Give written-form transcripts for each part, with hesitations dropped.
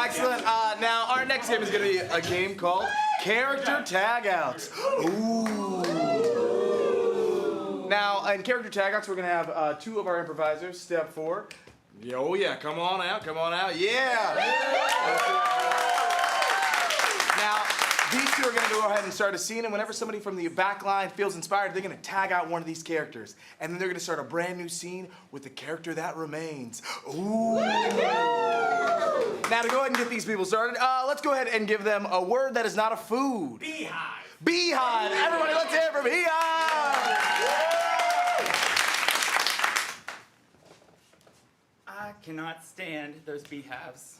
Excellent. Now, our next game is going to be a game called Character Tagouts. Ooh. Now, in Character Tagouts, we're going to have two of our improvisers step forward. Oh, yeah. Come on out. Come on out. Yeah. Now, these two are going to go ahead and start a scene, and whenever somebody from the back line feels inspired, they're going to tag out one of these characters. And then they're going to start a brand new scene with the character that remains. Ooh. Now, to go ahead and get these people started, let's go ahead and give them a word that is not a food. Beehive. Beehive. Everybody, let's hear it for Beehive. I cannot stand those beehives.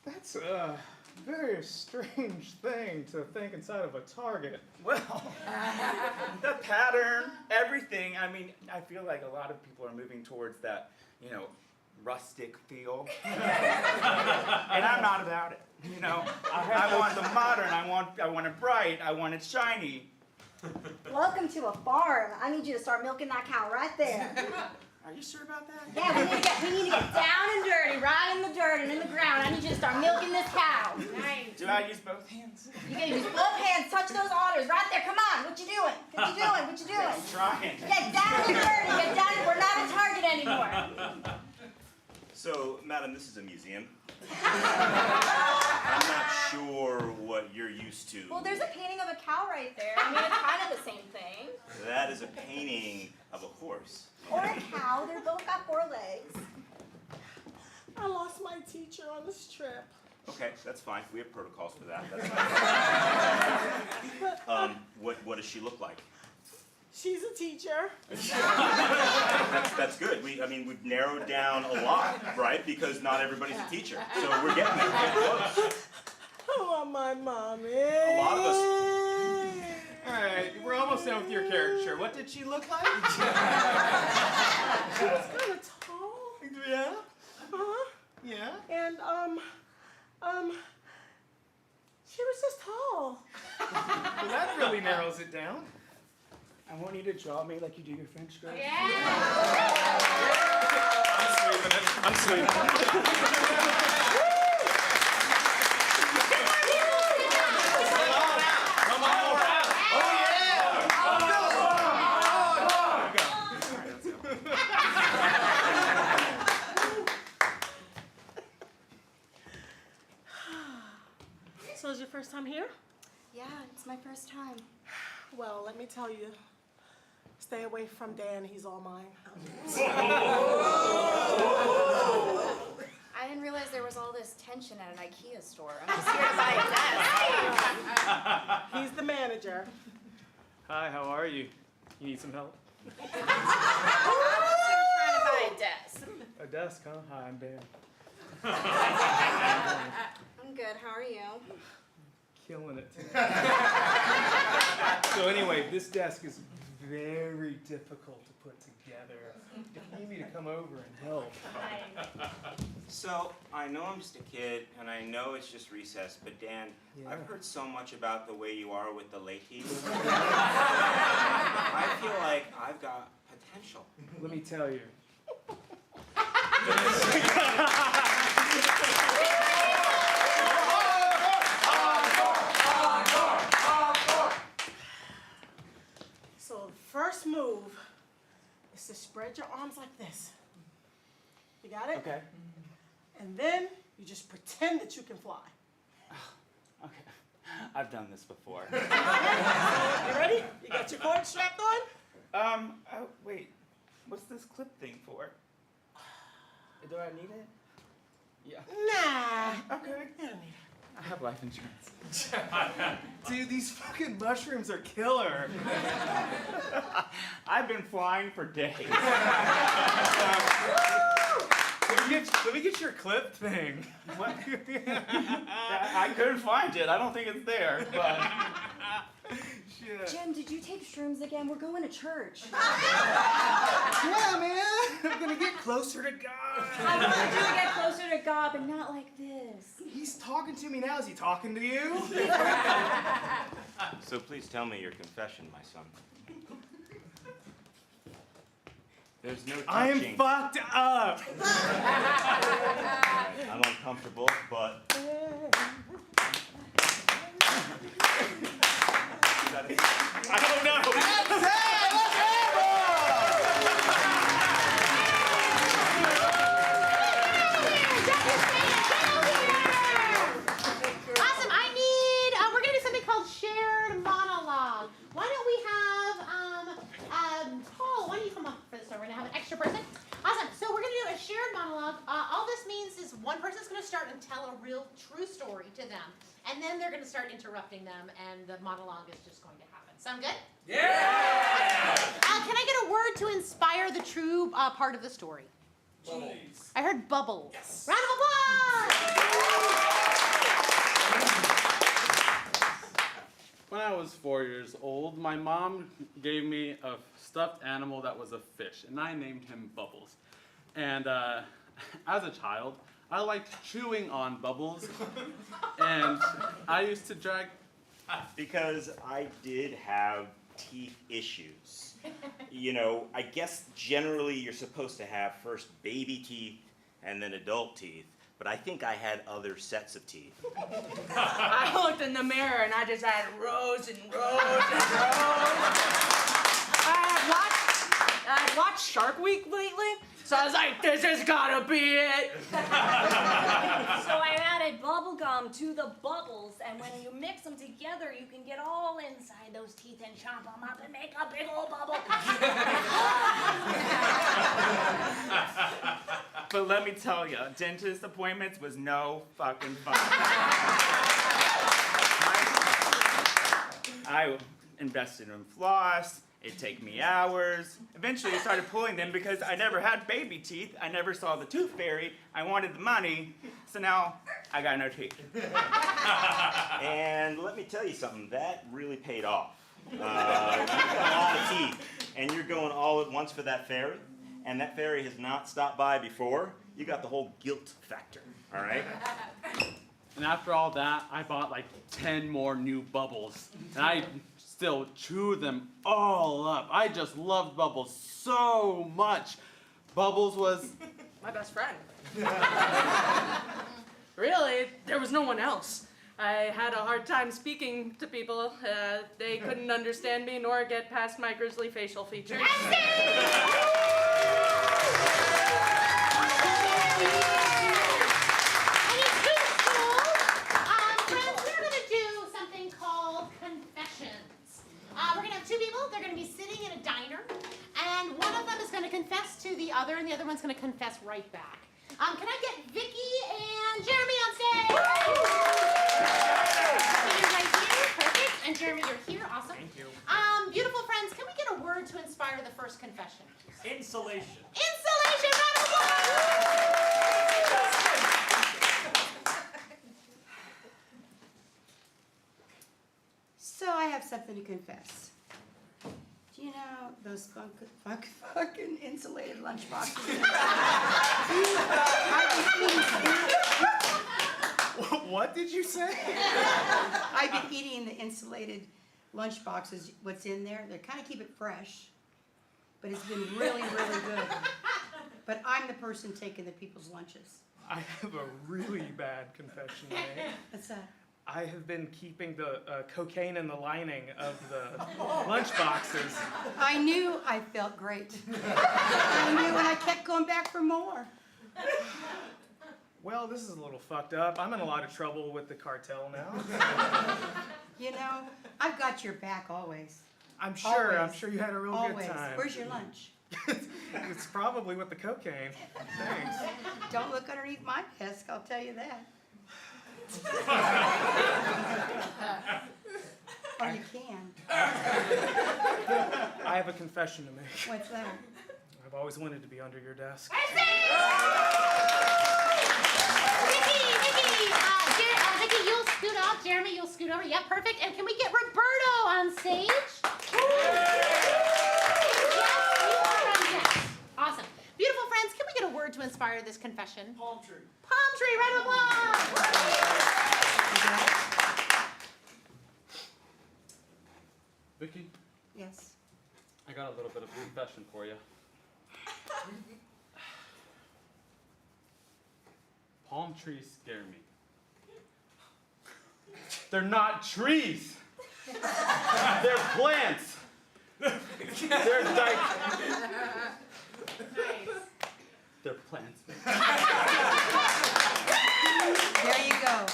That's a very strange thing to think inside of a Target. Well, the pattern, everything. I mean, I feel like a lot of people are moving towards that, rustic feel. And I'm not about it. I want the modern. I want it bright. I want it shiny. Welcome to a farm. I need you to start milking that cow right there. Are you sure about that? Yeah, we need to get down and dirty, right in the dirt and in the ground. I need you to start milking this cow. Nice. Do I use both hands? You gotta use both hands, touch those otters right there. Come on, what you doing? What you doing? What you doing? I'm trying. Get down and dirty, get down. We're not a Target anymore. So, madam, this is a museum. I'm not sure what you're used to. Well, there's a painting of a cow right there. I mean, it's kind of the same thing. That is a painting of a horse. Or a cow. They're both got 4 legs. I lost my teacher on this trip. Okay, that's fine. We have protocols for that. That's fine. What does she look like? She's a teacher. That's good. We've narrowed down a lot, right? Because not everybody's a teacher. So we're getting there. We're getting close. Oh, my mommy. A lot of us. All right, we're almost done with your caricature. What did she look like? She was kind of tall. Yeah? Uh-huh. Yeah? And, she was just tall. Well, that really narrows it down. I want you to draw me like you do your French girl. Yeah. I'm sweeping it. Come on. Oh, yeah. So is your first time here? Yeah, it's my first time. Well, let me tell you, stay away from Dan. He's all mine. I didn't realize there was all this tension at an IKEA store. I'm just here to buy a desk. He's the manager. Hi, how are you? You need some help? I'm just here trying to buy a desk. A desk, huh? Hi, I'm Dan. I'm good. How are you? Killing it. So anyway, this desk is very difficult to put together. If you need me to come over and help. So, I know I'm just a kid, and I know it's just recess, but Dan, Yeah. I've heard so much about the way you are with the ladies. I feel like I've got potential. Let me tell you. So the first move is to spread your arms like this. You got it? Okay. And then you just pretend that you can fly. Okay. I've done this before. You ready? You got your cord strapped on? Oh, wait. What's this clip thing for? Do I need it? Yeah. Nah. Okay. You don't need it. I have life insurance. Dude, these fucking mushrooms are killer. I've been flying for days. Let me get your clip thing. What? I couldn't find it. I don't think it's there, but... Shit. Jim, did you take shrooms again? We're going to church. Yeah, man. I'm gonna get closer to God. I wanted you to get closer to God, but not like this. He's talking to me now. Is he talking to you? So please tell me your confession, my son. There's no touching. I am fucked up. I'm on comfortable, but I don't know. Awesome. We're gonna do something called shared monologue. Why don't we have, Paul, why don't you come up for this one? We're gonna have an extra person. Awesome. So we're gonna do a shared monologue. All this means is one person's gonna start and tell a real true story to them. And then they're gonna start interrupting them and the monologue is just going to happen. Sound good? Yeah! Can I get a word to inspire the true part of the story? Bubbles. I heard bubbles. Yes. Round of applause! When I was 4 years old, my mom gave me a stuffed animal that was a fish, and I named him Bubbles. And as a child, I liked chewing on Bubbles, and I used to drag... Because I did have teeth issues. You know, I guess generally you're supposed to have first baby teeth and then adult teeth, but I think I had other sets of teeth. I looked in the mirror and I just had rows and rows and rows. I watched Shark Week lately, so I was like, this has gotta be it. So I added bubble gum to the bubbles, and when you mix them together, you can get all inside those teeth and chomp them up and make a big old bubble. But let me tell you, dentist appointments was no fucking fun. I invested in floss. It'd take me hours. Eventually, I started pulling them because I never had baby teeth. I never saw the tooth fairy. I wanted the money, so now I got no teeth. And let me tell you something, that really paid off. You got a lot of teeth, and you're going all at once for that fairy, and that fairy has not stopped by before. You got the whole guilt factor, all right? And after all that, I bought like 10 more new Bubbles, and I still chew them all up. I just loved Bubbles so much. Bubbles was... My best friend. Really, there was no one else. I had a hard time speaking to people. They couldn't understand me nor get past my grisly facial features. Friends, we're going to do something called confessions. We're going to have two people. They're going to be sitting in a diner, and one of them is going to confess to the other, and the other one's going to confess right back. Can I get Vicky and Jeremy on stage? You're right here. Perfect. And Jeremy, you're here. Awesome. Thank you. Beautiful friends, can we get a word to inspire the first confession? Insulation. Insulation! Round of applause! So I have something to confess. Do you know those fucking insulated lunchboxes? What did you say? I've been eating the insulated lunchboxes. What's in there? They kind of keep it fresh, but it's been really, really good. But I'm the person taking the people's lunches. I have a really bad confession to make. What's that? I have been keeping the cocaine in the lining of the lunchboxes. I knew I felt great. I knew, and I kept going back for more. Well, this is a little fucked up. I'm in a lot of trouble with the cartel now. You know, I've got your back always. I'm sure Always. you had a real Always. good time. Where's your lunch? It's probably with the cocaine. Thanks. Don't look underneath my desk, I'll tell you that. Or you can. I have a confession to make. What's that? I've always wanted to be under your desk. Vicky, you'll scoot off. Jeremy, you'll scoot over. Yeah, perfect. And can we get Roberto on stage? Yes, you are on deck. Awesome. Beautiful friends, can we get a word to inspire this confession? Palm tree. Palm tree, round of applause. Vicky, Yes. I got a little bit of a confession for you. palm trees scare me. They're not trees. They're plants. They're They're plants. There you go.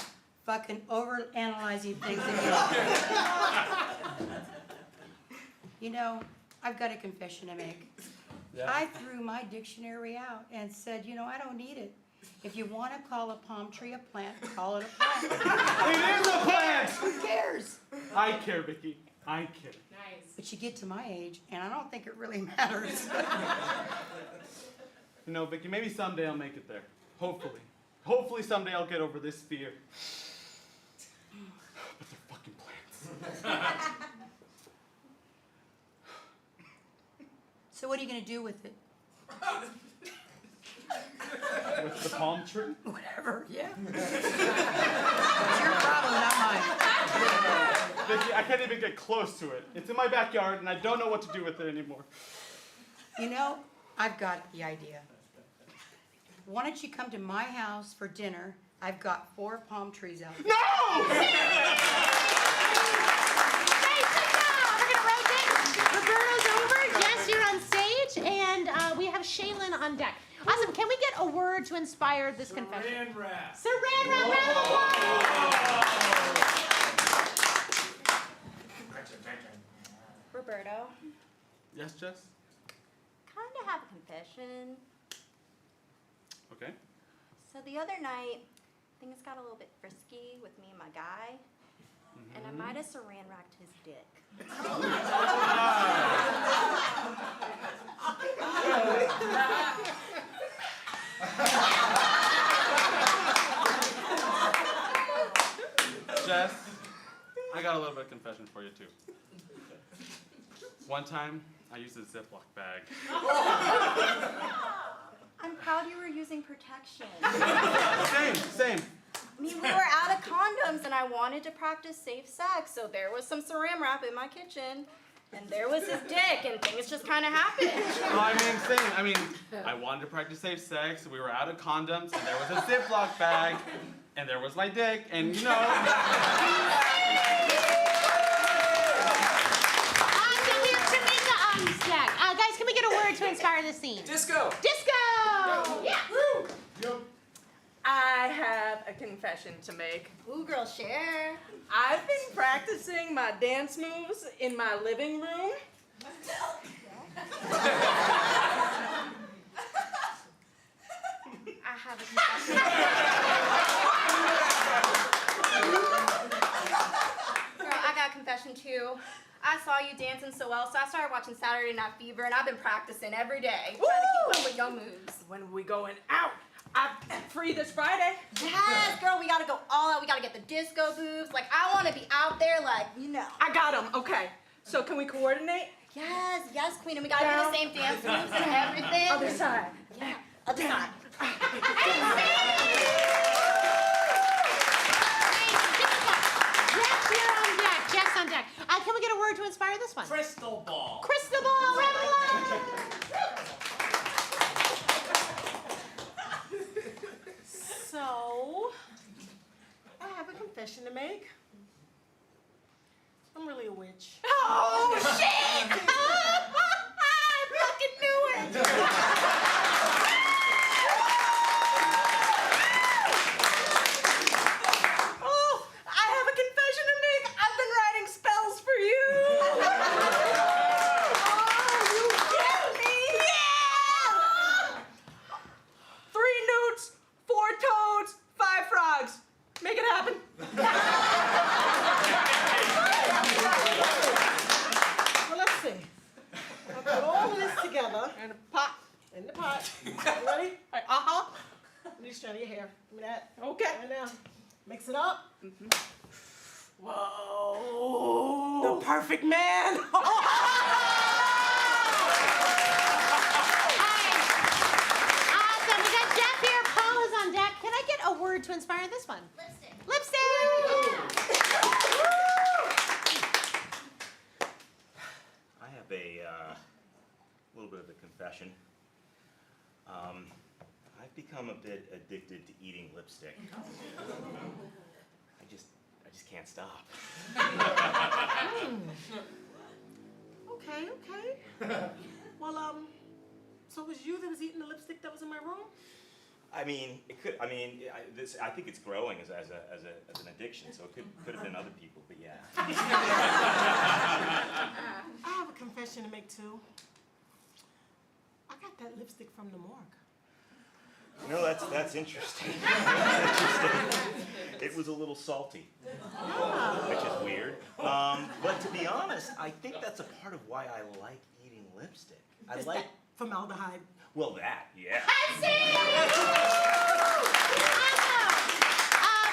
Fucking over-analyzing things again. You know, I've got a confession to make. Yeah. I threw my dictionary out and said, you know, I don't need it. If you want to call a palm tree a plant, call it a plant. It is a plant! Who cares? I care, Vicky. I care. Nice. But you get to my age, and I don't think it really matters. You know, Vicky, maybe someday I'll make it there. Hopefully. Hopefully someday I'll get over this fear. But they're fucking plants. So what are you going to do with it? With the palm tree? Whatever, yeah. It's your problem, not mine. Vicky, I can't even get close to it. It's in my backyard, and I don't know what to do with it anymore. You know, I've got the idea. Why don't you come to my house for dinner? I've got 4 palm trees out there. No! Hey, sit down. We're gonna rotate. Roberto's over. Jess, you're on stage, and we have Shaylin on deck. Awesome. Can we get a word to inspire this confession? Saran wrap. Saran wrap. Round of applause. Roberto, Yes, Jess? kind of have a confession. Okay. So the other night, things got a little bit frisky with me and my guy, and I might have saran wrapped his dick. Jess, I got a little bit of confession for you, too. One time, I used a Ziploc bag. I'm proud you were using protection. Same. I mean, we were out of condoms, and I wanted to practice safe sex, so there was some saran wrap in my kitchen, and there was his dick, and things just kind of happened. Same. I wanted to practice safe sex, we were out of condoms, and there was a Ziploc bag, and there was my dick, and you know. We have Tamika on deck. Guys, can we get a word to inspire the scene? Disco. Disco! Yeah. I have a confession to make. Ooh, girl, share. I've been practicing my dance moves in my living room. I have a confession. Girl, I got a confession too. I saw you dancing so well, so I started watching Saturday Night Fever, and I've been practicing every day, trying to keep up with your moves. When we going out? I'm free this Friday. Yes, girl, we gotta go all out. We gotta get the disco boobs. Like, I wanna be out there, like, you know. I got them. Okay. So can we coordinate? Yes, queen, and we gotta do the same dance moves and everything. Other side. Yeah, other side. Jess on deck. Can we get a word to inspire this one? Crystal ball. Crystal ball. Round of applause. So, I have a confession to make. I'm really a witch. Oh, shit! I fucking knew it! Oh, I have a confession to make. I've been writing spells for you. Oh, you get me? Yeah! 3 newts, 4 toads, 5 frogs. Make it happen. Well, let's see. I'll put all of this together in a pot. In the pot. You ready? Uh-huh. Let me strand your hair. Give me that. Okay. Right now. Mix it up. Whoa. The perfect man. Awesome. We got Jeff here. Paul is on deck. Can I get a word to inspire this one? Lipstick. Lipstick! I have a little bit of a confession. I I've become a bit addicted to eating lipstick. I just can't stop. Okay. Well, so it was you that was eating the lipstick that was in my room? I mean, it could. I mean, I think it's growing as an addiction. So it could have been other people, but yeah. I have a confession to make too. I got that lipstick from the morgue. No, that's interesting. That's interesting. It was a little salty, which is weird. But to be honest, I think that's a part of why I like eating lipstick. I Is like. that formaldehyde? Well, that, yeah.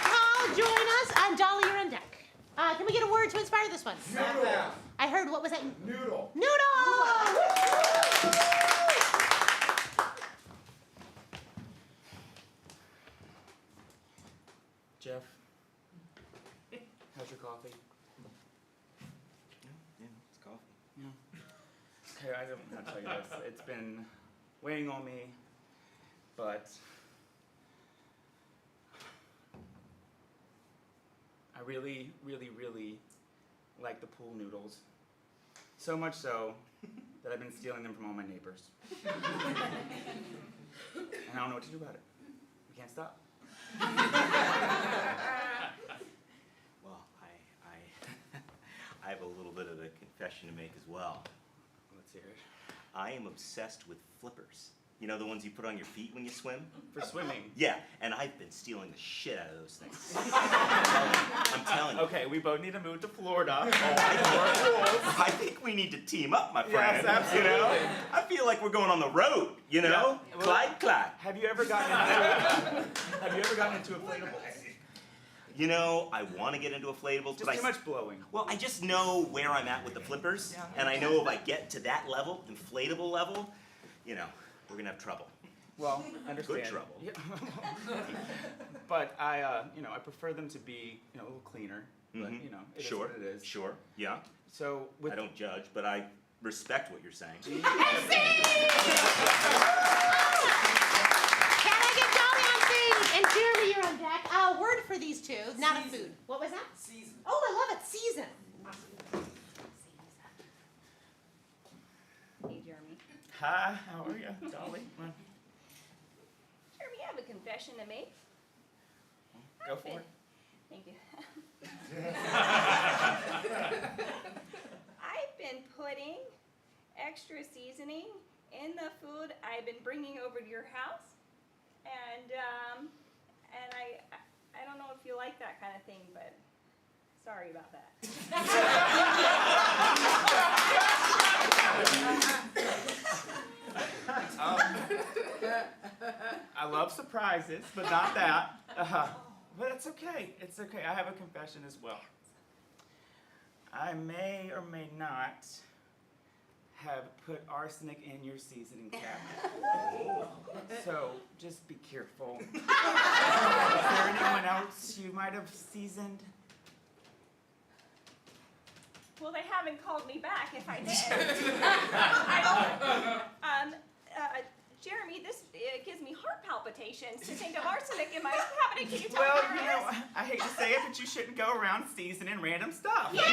Paul, join us. Dolly, you're on deck. Can we get a word to inspire this one? Noodle. I heard, what was that? Noodle. Noodle! Jeff, how's your coffee? Yeah, it's coffee. Okay, I don't know how to tell you this. It's been weighing on me, but I really, really, really like the pool noodles. So much so that I've been stealing them from all my neighbors. And I don't know what to do about it. We can't stop. Well, I have a little bit of a confession to make as well. Let's hear it. I am obsessed with flippers. You know, the ones you put on your feet when you swim? For swimming. Yeah, and I've been stealing the shit out of those things. I'm telling you. Okay, we both need to move to Florida. I think we need to team up, my friend. Yes, absolutely. You know? I feel like we're going on the road, you know? Yeah. Well, Clyde. Have you ever gotten into inflatables? You know, I want to get into inflatables, Just but too much blowing. Well, I just know where I'm at with the flippers, and I know if I get to that level, inflatable level, you know, we're gonna have trouble. Well, understand. Good trouble. Yeah. But I prefer them to be, a little cleaner. But it is Sure. what it is. Sure. Yeah. So with I don't judge, but I respect what you're saying. Can I get Dolly on stage? And Jeremy, you're on deck. A word for these two, not a food. What was that? Season. Oh, I love it. Season. Hey, Jeremy. Hi, how are you, Dolly? Jeremy, I have a confession to make. Go for it. Thank you. I've been putting extra seasoning in the food I've been bringing over to your house, and I don't know if you like that kind of thing, but sorry about that. I love surprises, but not that. But it's okay. It's okay. I have a confession as well. I may or may not have put arsenic in your seasoning cabinet. So just be careful. Is there anyone else you might have seasoned? Well, they haven't called me back if I did. Jeremy, this gives me heart palpitations to think of arsenic in my cabinet. Can you tell me Well, where it is? I hate to say it, but you shouldn't go around seasoning random stuff. Last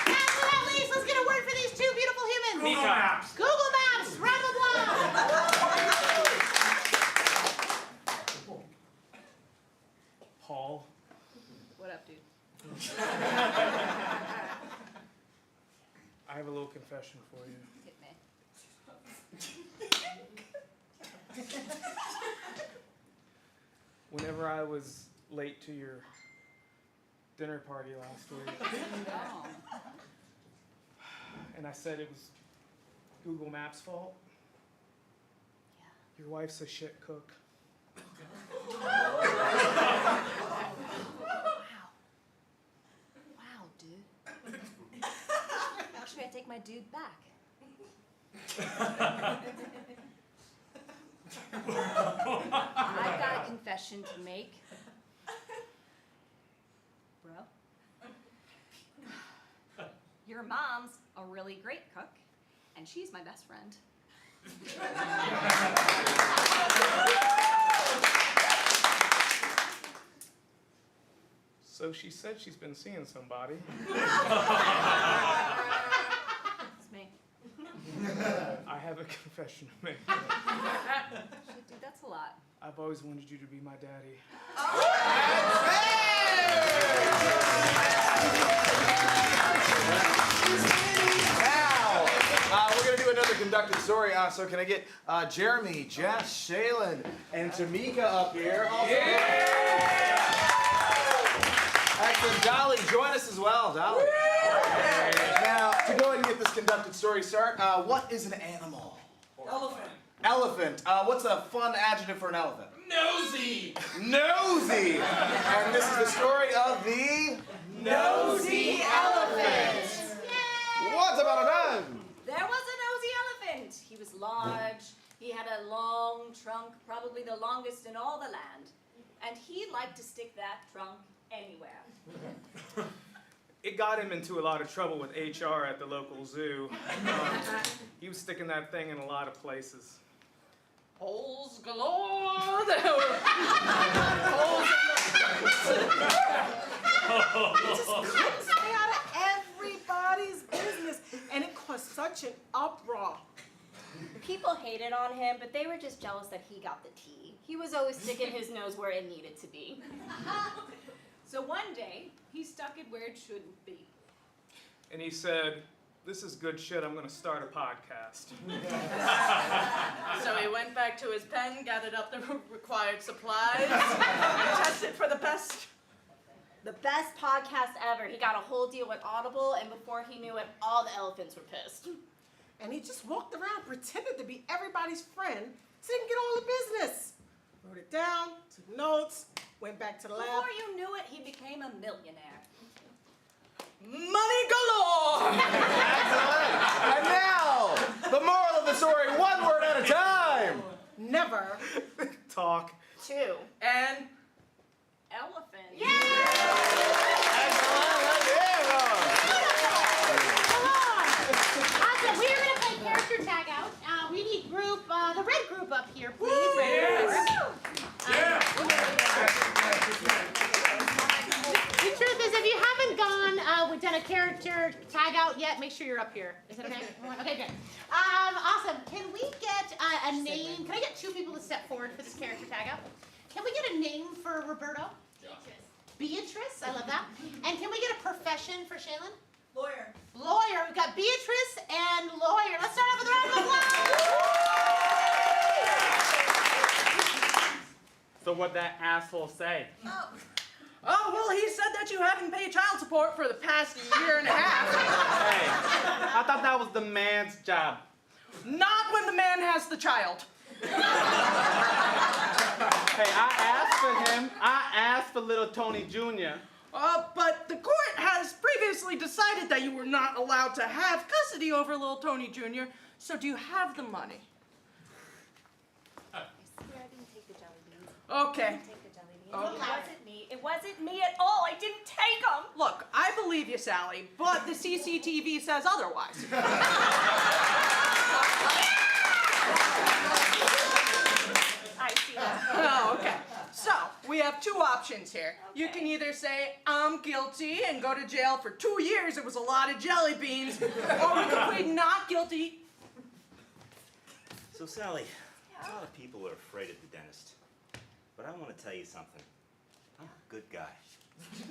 but not least, let's get a word for these two beautiful humans. Google Maps. Google Maps. Round of applause. Paul, What up, dude? I have a little confession for you. Hit me. Whenever I was late to your dinner party last week, and I said it was Google Maps' fault, your wife's a shit cook. Wow, dude. Actually, I take my dude back. I've got a confession to make. Bro. Your mom's a really great cook, and she's my best friend. So she said she's been seeing somebody. It's me. I have a confession to make. Shit, dude, that's a lot. I've always wanted you to be my daddy. Now, we're going to do another conducted story. So can I get Jeremy, Jess, Shaylin, and Tamika up here? Excellent. Dolly, join us as well. Dolly. Now, to go ahead and get this conducted story start, what is an animal? Elephant. Elephant. What's a fun adjective for an elephant? Nosy. Nosy. And this is the story of the Nosy elephant. Once upon a time. There was a nosy elephant. He was large. He had a long trunk, probably the longest in all the land. And he liked to stick that trunk anywhere. It got him into a lot of trouble with HR at the local zoo. He was sticking that thing in a lot of places. Holes galore. There were holes in the He just couldn't stay out of everybody's business, and it caused such an uproar. People hated on him, but they were just jealous that he got the tea. He was always sticking his nose where it needed to be. So one day, he stuck it where it shouldn't be. And he said, "This is good shit, I'm gonna start a podcast." So he went back to his pen, gathered up the required supplies, and tested for the best. The best podcast ever. He got a whole deal with Audible, and before he knew it, all the elephants were pissed. And he just walked around, pretended to be everybody's friend, so he can get all the business. Wrote it down, took notes, went back to the lab. Before you knew it, he became a millionaire. Money galore! And now, the moral of the story, one word at a time. Never. Talk. 2. And Elephant. Awesome. We are going to play character tag out. We need the red group up here, please. The truth is, if you haven't we've done a character tag out yet, make sure you're up here. Is that okay? Okay, good. Awesome. Can we get a name? Can I get 2 people to step forward for this character tag out? Can we get a name for Roberto? Beatrice, I love that. And can we get a profession for Shaylin? lawyer. Lawyer. We've got Beatrice and lawyer. Let's start off with a round of applause. So what'd that asshole say? Oh, well, he said that you haven't paid child support for the past year and a half. Hey, I thought that was the man's job. Not when the man has the child. Hey, I asked for him. I asked for little Tony Jr. But the court has previously decided that you were not allowed to have custody over little Tony Jr., so do you have the money? I swear I didn't take the jelly beans. Okay. I didn't take the jelly beans. Okay. It wasn't me. It wasn't me at all. I didn't take them. Look, I believe you, Sally, but the CCTV says otherwise. I see that. Oh, okay. So, we have 2 options here. You can either say, I'm guilty, and go to jail for 2 years, it was a lot of jelly beans, or we can plead not guilty. So Sally, a lot of people are afraid of the dentist, but I want to tell you something. I'm a good guy,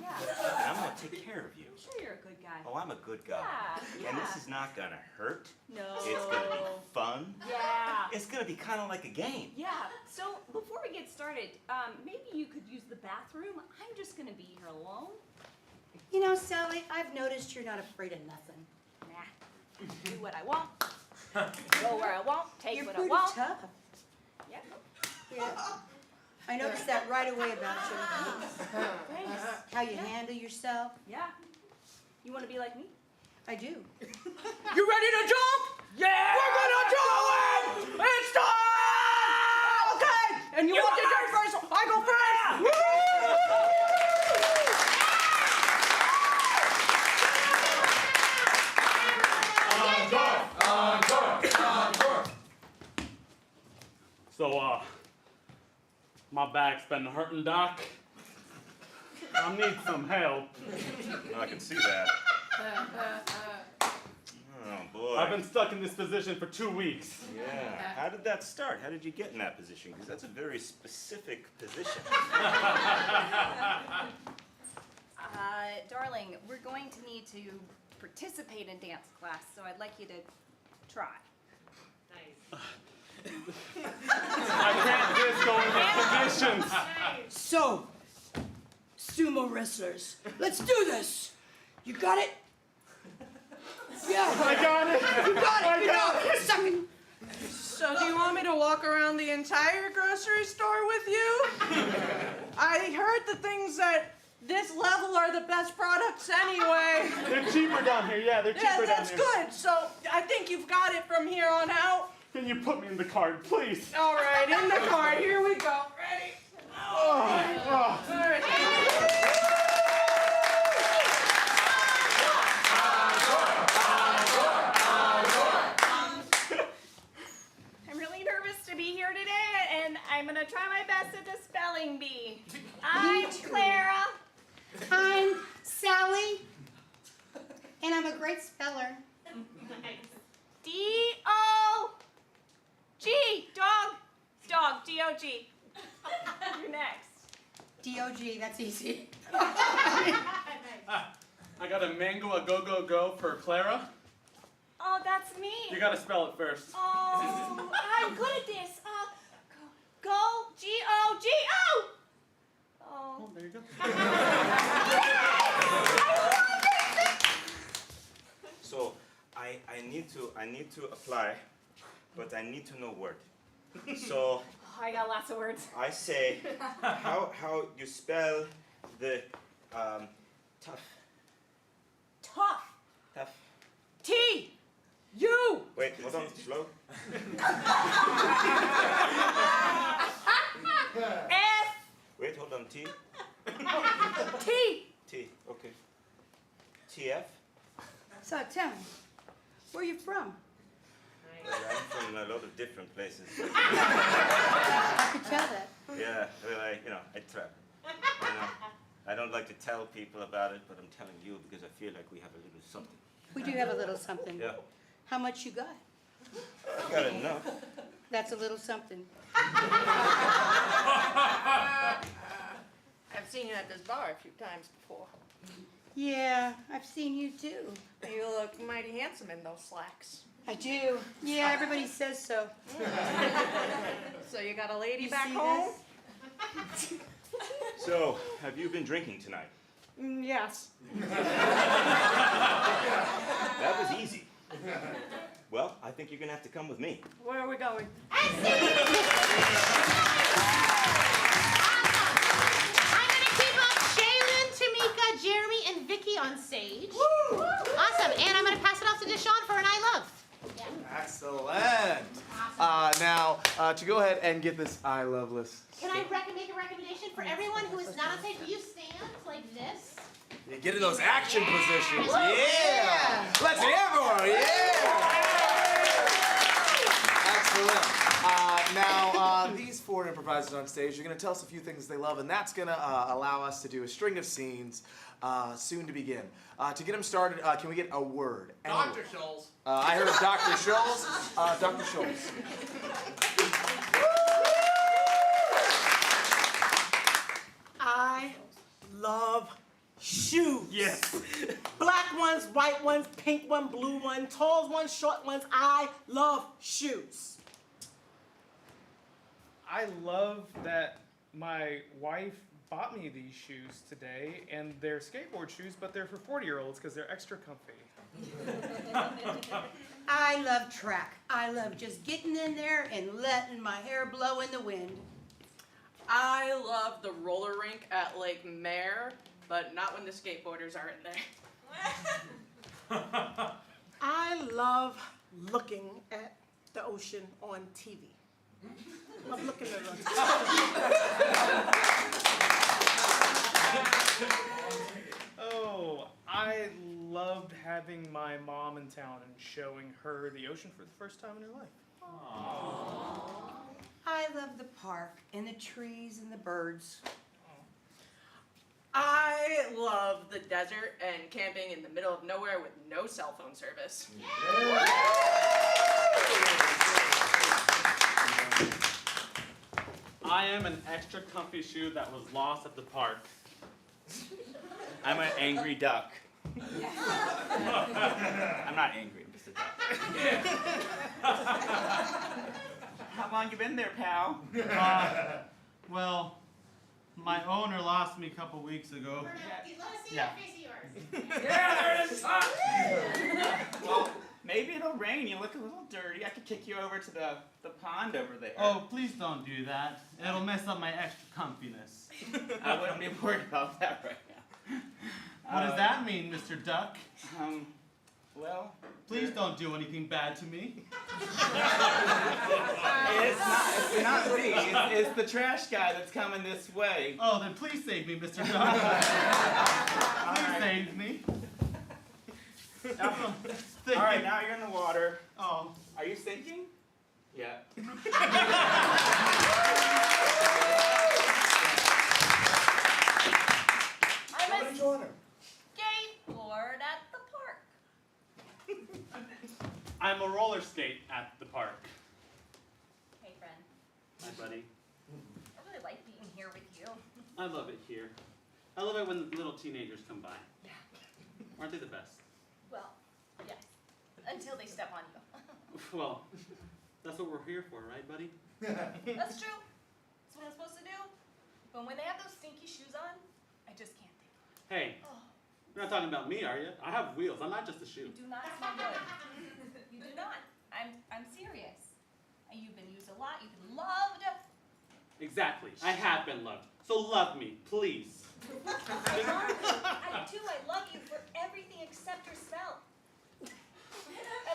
Yeah. and I'm going to take care of you. I'm sure you're a good guy. Oh, I'm a good guy. Yeah, And yeah. this is not going to hurt. No. It's going to be fun. Yeah. It's going to be kind of like a game. Yeah. So before we get started, maybe you could use the bathroom. I'm just gonna be here alone. You know, Sally, I've noticed you're not afraid of nothing. Nah. Do what I want. Go where I want. Take You're what pretty I want. tough. Yeah. Yeah. I noticed that right away about you. Thanks. How you handle yourself. Yeah. You want to be like me? I do. You ready to jump? Yeah! We're gonna jump! It's time! Okay! And you want to go first? I go first! Woo! On guard! So, my back's been hurting, Doc. I need some help. I can see that. Oh, boy. I've been stuck in this position for 2 weeks. Yeah. How did that start? How did you get in that position? Because that's a very specific position. Darling, we're going to need to participate in dance class, so I'd like you to try. I can't just go in this position. So, sumo wrestlers, let's do this. You got it? Yeah. I got it. You got it. You know it. Second. So do you want me to walk around the entire grocery store with you? I heard the things that this level are the best products anyway. They're cheaper down here. Yeah, they're cheaper Yeah, down that's here. good. So I think you've got it from here on out. Can you put me in the card, please? All right, in the cart. Here we go. Ready? All right. I'm really nervous to be here today, and I'm going to try my best at the spelling bee. I'm Clara. I'm Sally, and I'm a great speller. D-O-G. Dog. Dog. D-O-G. You're next. D-O-G, that's easy. I got a mango, a go for Clara. Oh, that's me. You gotta spell it first. Oh, I'm good at this. Go. G-O-G-O. Oh. Oh, there you go. So, I need to apply, but I need to know word. So, Oh, I got lots of words. I say, how you spell the tough. Tough. Tough. T. U. Wait, hold on, slow. F. Wait, hold on, T. T. T, okay. TF? So tell me, where you from? Well, I'm from a lot of different places. I could tell that. Yeah, well, I travel. I don't like to tell people about it, but I'm telling you because I feel like we have a little something. We do have a little something. Yeah. How much you got? I got enough. That's a little something. I've seen you at this bar a few times before. Yeah, I've seen you too. You look mighty handsome in those slacks. I do. Yeah, everybody says so. So you got a lady You back see home? this? So, have you been drinking tonight? Yes. That was easy. Well, I think you're gonna have to come with me. Where are we going? I'm gonna keep up Shaylin, Tamika, Jeremy, and Vicky on stage. Woo! Awesome. And I'm gonna pass it off to Deshaun for an I love. Yeah. Excellent. Now, to go ahead and get this I love list. Can I make a recommendation for everyone who is not on stage? Will you stand like this? You get in those action positions. Woo! Yeah. Let's hear for it. Yeah. Excellent. Now, these four improvisers on stage are going to tell us a few things they love, and that's going to allow us to do a string of scenes soon to begin. To get them started, can we get a word? Dr. Scholes. I heard Dr. Scholes. Dr. Scholes. I love shoes. Yes. Black ones, white ones, pink one, blue one, tall ones, short ones. I love shoes. I love that my wife bought me these shoes today, and they're skateboard shoes, but they're for 40-year-olds because they're extra comfy. I love track. I love just getting in there and letting my hair blow in the wind. I love the roller rink at Lake Mare, but not when the skateboarders are in there. I love looking at the ocean on TV. Love looking at it. Oh, I loved having my mom in town and showing her the ocean for the first time in her life. I love the park and the trees and the birds. I love the desert and camping in the middle of nowhere with no cell phone service. I am an extra comfy shoe that was lost at the park. I'm an angry duck. I'm not angry, I'm just a duck. How long you been there, pal? Well, my owner lost me a couple weeks ago. Let's see Yeah. a face of yours. Yeah, there it is. Well, maybe it'll rain. You look a little dirty. I could kick you over to the pond over there. Oh, please don't do that. It'll mess up my extra comfiness. I wouldn't be worried about that right now. What does that mean, Mr. Duck? Well, Please don't do anything bad to me. it's not me. It's the trash guy that's coming this way. Oh, then please save me, Mr. Duck. Please save me. All right, now you're in the water. Oh. Are you sinking? Yeah. I'm a Somebody join her. skateboard at the park. I'm a roller skate at the park. Hey, friend. Hi, buddy. I really like being here with you. I love it here. I love it when little teenagers come by. Yeah. Aren't they the best? Well, yes. Until they step on you. Well, that's what we're here for, right, buddy? That's true. That's what I'm supposed to do. But when they have those stinky shoes on, I just can't think. Hey, Oh, you're not talking about me, are you? I have wheels. I'm not just a shoe. you do not smell good. You do not. I'm serious. And you've been used a lot. You've been loved. Exactly. I have been loved. So love me, please. I do. I love you for everything except your smell.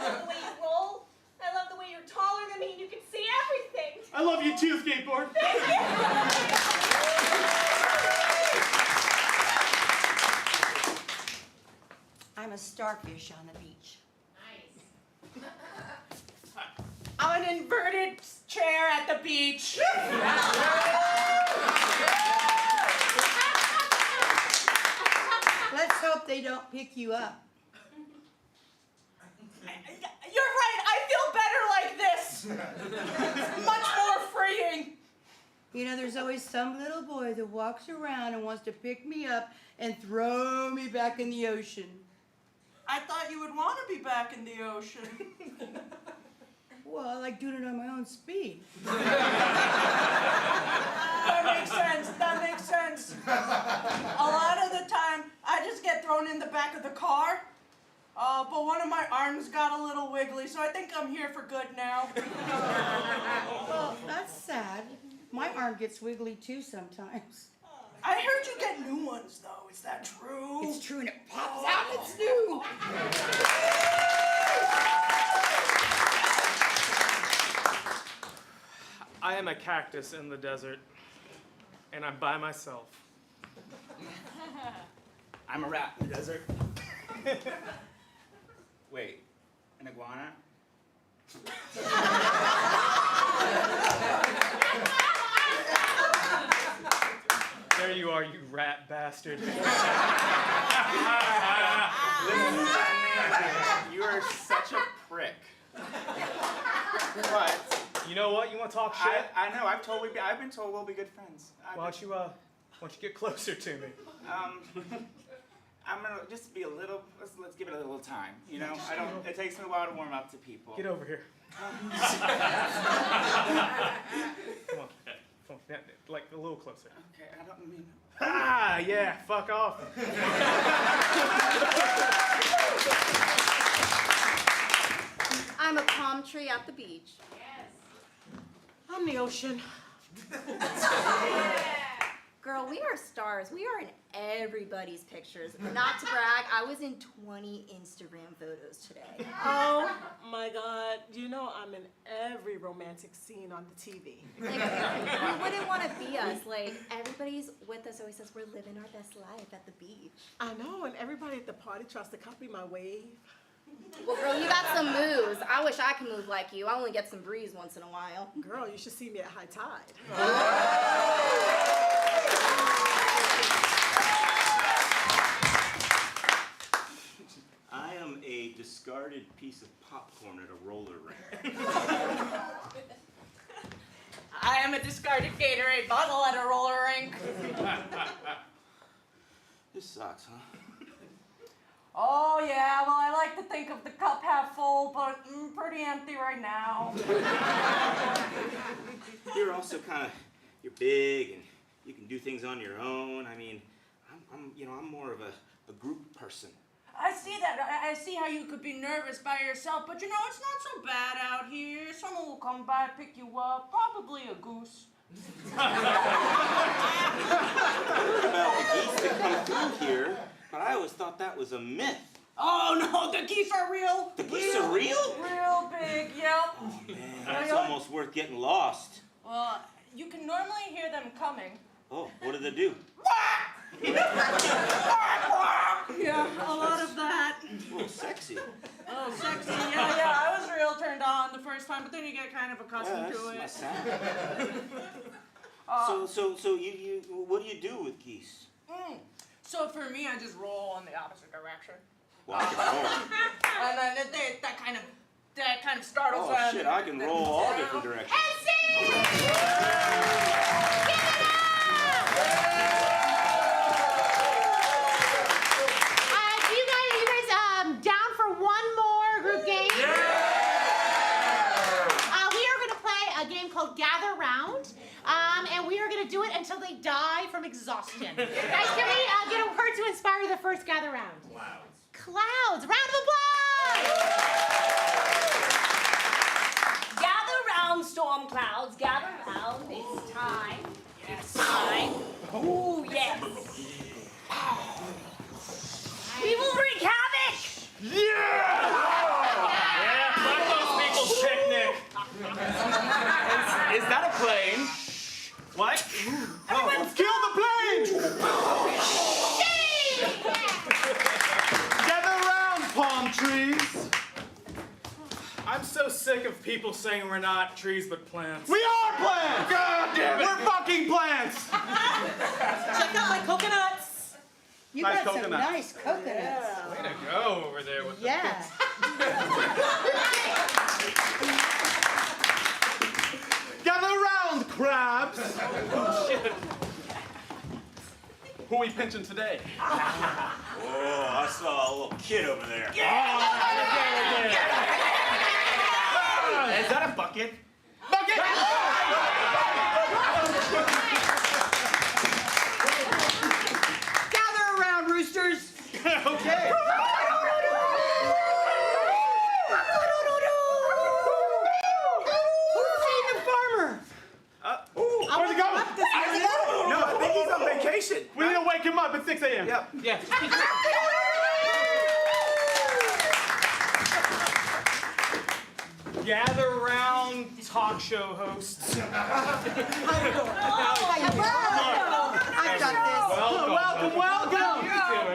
I love the way you roll. I love the way you're taller than me and you can see everything. I love you too, skateboard. I'm a starfish on the beach. Nice. I'm an inverted chair at the beach. Let's hope they don't pick you up. You're right, I feel better like this. It's much more freeing. You know, there's always some little boy that walks around and wants to pick me up and throw me back in the ocean. I thought you would want to be back in the ocean. Well, I like doing it on my own speed. That makes sense, that makes sense. A lot of the time, I just get thrown in the back of the car. But one of my arms got a little wiggly, so I think I'm here for good now. Well, that's sad. My arm gets wiggly too sometimes. I heard you get new ones, though. Is that true? It's true and it pops out. It's new. I am a cactus in the desert, and I'm by myself. I'm a rat in the desert. Wait, an iguana? There you are, you rat bastard. You are such a prick. What? You know what? You want to talk shit? I know. I've been told we'll be good friends. Why don't you get closer to me? I'm gonna just be a little. Let's give it a little time. You know, It takes me a while to warm up to people. Get over here. Come on. Like a little closer. Okay, I don't mean. Ah, yeah, fuck off. I'm a palm tree at the beach. I'm the ocean. Girl, we are stars. We are in everybody's pictures. Not to brag, I was in 20 Instagram photos today. Oh my God. You know I'm in every romantic scene on the TV. Like, you wouldn't want to be us. Like, everybody's with us always says we're living our best life at the beach. I know, and everybody at the party tries to copy my wave. Well, girl, you got some moves. I wish I could move like you. I only get some breeze once in a while. Girl, you should see me at high tide. I am a discarded piece of popcorn at a roller rink. I am a discarded Gatorade bottle at a roller rink. This sucks, huh? Oh yeah, well I like to think of the cup half full, but pretty empty right now. You're also you're big and you can do things on your own. I mean, I'm more of a group person. I see that. I see how you could be nervous by yourself, but it's not so bad out here. Someone will come by, pick you up, probably a goose. I heard about the geese that come through here, but I always thought that was a myth. Oh no, the geese are real. The geese are real? Real big, yep. Oh man, that's almost worth getting lost. Well, you can normally hear them coming. Oh, what do they do? Yeah, a lot of that. Oh, sexy. Oh, sexy. Yeah, I was real turned on the first time, but then you get kind of accustomed to it. That's my sound. So you what do you do with geese? So for me, I just roll in the opposite direction. Walk and roll. And then that kind of startles them. Oh shit, I can roll all different directions. Gather round, and we are going to do it until they die from exhaustion. Guys, can we get a word to inspire the first gather round? Clouds. Round of applause! Gather round, storm clouds, gather round. It's time. It's time. Ooh, yes. We will wreak havoc. Yeah, fuck those people's picnic. Is that a plane? What? Oh, kill the plane! Gather round, palm trees. I'm so sick of people saying we're not trees but plants. We are plants! God damn it! We're fucking plants! Check out my coconuts. You Nice got some coconuts. nice coconuts. Way to go over there with Yeah. Gather round, crabs! Oh, shit. Who are we pinching today? Oh, I saw a little kid over there. Is that a bucket? Bucket! Gather around, roosters. Okay. Where's he going? No, I think he's on vacation. We need to wake him up at 6 a.m. Yep. Yeah. Gather round, talk show hosts. I've got this. Welcome.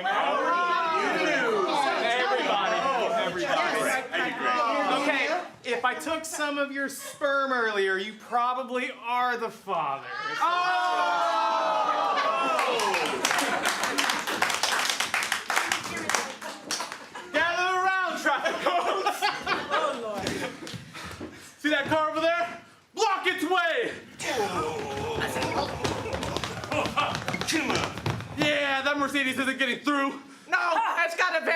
How are you doing? Everybody. Okay, if I took some of your sperm earlier, you probably are the father. Gather around, traffic cones. Oh, Lord. See that car over there? Block its way. Come on. Yeah, that Mercedes isn't getting through. No, it's got a very